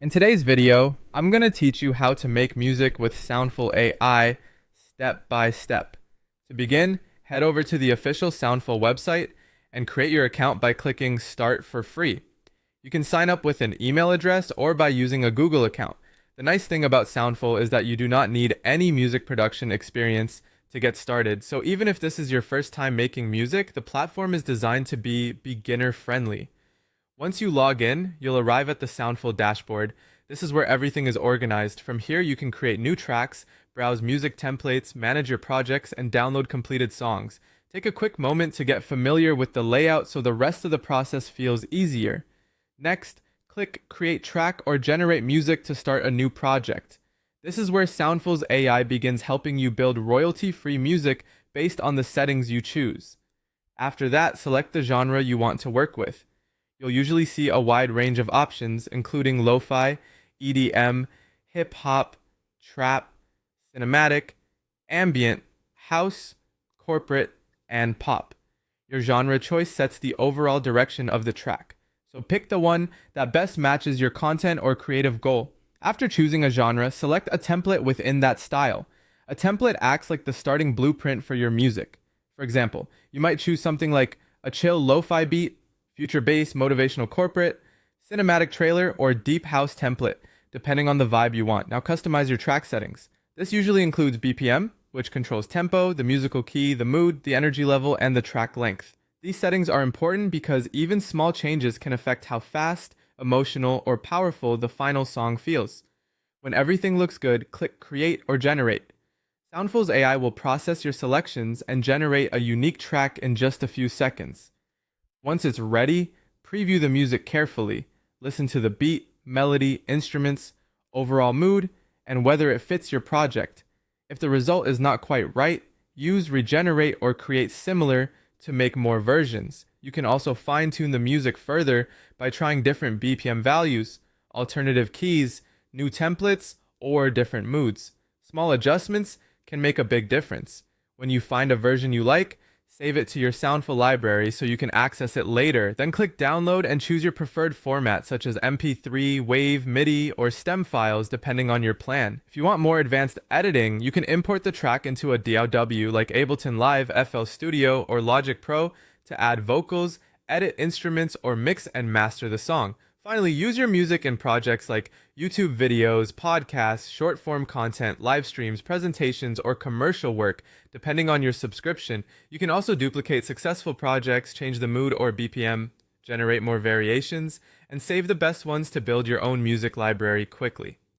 In today's video, I'm going to teach you how to make music with Soundful AI step by step. To begin, head over to the official Soundful website and create your account by clicking Start for free. You can sign up with an email address or by using a Google account. The nice thing about Soundful is that you do not need any music production experience to get started, so even if this is your first time making music, the platform is designed to be beginner friendly. Once you log in, you'll arrive at the Soundful dashboard. This is where everything is organized. From here, you can create new tracks, browse music templates, manage your projects, and download completed songs. Take a quick moment to get familiar with the layout so the rest of the process feels easier. Next, click Create Track or Generate Music to start a new project. This is where Soundful's AI begins helping you build royalty-free music based on the settings you choose. After that, select the genre you want to work with. You'll usually see a wide range of options, including lo-fi, EDM, hip-hop, trap, cinematic, ambient, house, corporate, and pop. Your genre choice sets the overall direction of the track. So pick the one that best matches your content or creative goal. After choosing a genre, select a template within that style. A template acts like the starting blueprint for your music. For example, you might choose something like a chill lo-fi beat, future bass, motivational corporate, cinematic trailer, or deep house template, depending on the vibe you want. Now customize your track settings. This usually includes BPM, which controls tempo, the musical key, the mood, the energy level, and the track length. These settings are important because even small changes can affect how fast, emotional, or powerful the final song feels. When everything looks good, click Create or Generate. Soundful's AI will process your selections and generate a unique track in just a few seconds. Once it's ready, preview the music carefully. Listen to the beat, melody, instruments, overall mood, and whether it fits your project. If the result is not quite right, use Regenerate or Create Similar to make more versions. You can also fine-tune the music further by trying different BPM values, alternative keys, new templates, or different moods. Small adjustments can make a big difference. When you find a version you like, save it to your Soundful library so you can access it later. Then click Download and choose your preferred format such as MP3, WAV, MIDI, or STEM files depending on your plan. If you want more advanced editing, you can import the track into a DAW like Ableton Live, FL Studio, or Logic Pro to add vocals, edit instruments, or mix and master the song. Finally, use your music in projects like YouTube videos, podcasts, short-form content, live streams, presentations, or commercial work, depending on your subscription. You can also duplicate successful projects, change the mood or BPM, generate more variations, and save the best ones to build your own music library quickly.